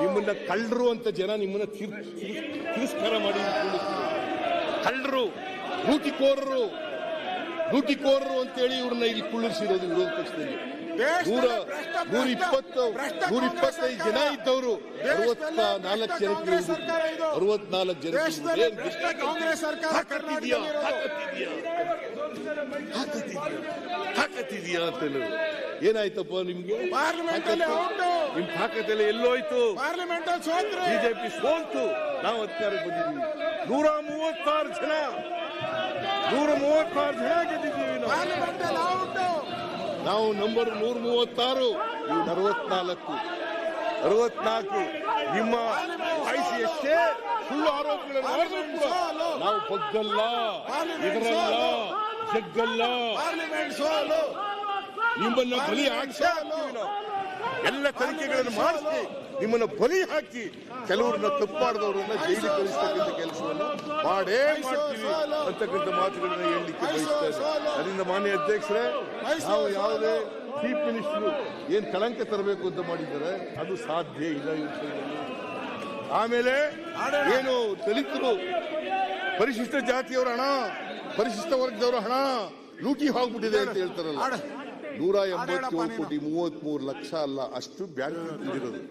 ನಿಮ್ಮನ್ನ ಕಳ್ಳರು ಅಂತ ಜನ ನಿಮ್ಮನ್ನ ತಿರಸ್ಕಾರ ಮಾಡಿ ಕಳ್ಳರು, ಲೂಟಿಕೋರರು ಅಂತೇಳಿ ಇವ್ರನ್ನ ಇಲ್ಲಿ ಕುಳ್ಳಿರಿಸಿರೋದು ವಿರೋಧ ಪಕ್ಷದಲ್ಲಿ. 125 ಜನ ಇದ್ದವರು 64 ಜನಕ್ಕೆ 64 ಜನ ತಾಕತ್ತಿದೆಯಾ ಅಂತ ಏನಾಯ್ತಪ್ಪ ನಿಮ್ಗೆ? ನಿಮ್ ತಾಕತ್ತೆಲ್ಲ ಎಲ್ಲೋಯ್ತು? ಬಿಜೆಪಿ ಸೋಲ್ತು, ನಾವು ಅಧಿಕಾರಕ್ಕೆ ಬಂದಿದ್ದೀವಿ. 136 ಜನ ಗೆದ್ದಿದ್ದೀವಿ ನಾವು. ನಂಬರ್ 136, ನೀವು 64. ನಿಮ್ಮ ವಯಸ್ಸು ಎಷ್ಟೇ ಸುಳ್ಳು ಆರೋಪಗಳನ್ನು ನಾವು ಬಗ್ಗಲ್ಲ, ಇದರಲ್ಲ, ಜಗ್ಗಲ್ಲ. ನಿಮ್ಮನ್ನ ಬಲಿ ಹಾಕಿ ಎಲ್ಲ ತನಿಖೆಗಳನ್ನು ಮಾಡಿಸಿ ನಿಮ್ಮನ್ನ ಬಲಿ ಹಾಕಿ ಕೆಲವ್ರನ್ನ ತಪ್ಪು ಮಾಡಿದವರನ್ನ ಜೈಲಿಗೆ ಕಳಿಸ್ತಕ್ಕಂಥ ಕೆಲಸವನ್ನು ಮಾಡೇ ಮಾಡ್ತೀವಿ ಅಂತಕ್ಕಂಥ ಮಾತುಗಳನ್ನ ಹೇಳಲಿಕ್ಕೆ ಬಯಸ್ತೇನೆ. ಅದರಿಂದ ಮಾನ್ಯ ಅಧ್ಯಕ್ಷರೇ, ನಾವು ಯಾವುದೇ ಚೀಫ್ ಮಿನಿಸ್ಟರ್ ಏನ್ ಕಳಂಕ ತರಬೇಕು ಅಂತ ಮಾಡಿದ್ದಾರೆ ಅದು ಸಾಧ್ಯ ಇಲ್ಲ ಈ ವಿಷಯದಲ್ಲಿ. ಆಮೇಲೆ ಏನು ದಲಿತರು, ಪರಿಶಿಷ್ಟ ಜಾತಿಯವರ ಹಣ, ಪರಿಶಿಷ್ಟ ವರ್ಗದವರ ಹಣ ಲೂಟಿ ಹೋಗ್ಬಿಟ್ಟಿದೆ ಅಂತ ಹೇಳ್ತಾರಲ್ಲ, 187 ಕೋಟಿ 33 ಲಕ್ಷ ಅಲ್ಲ, ಅಷ್ಟು ಬ್ಯಾಂಕ್ ಇರೋದು.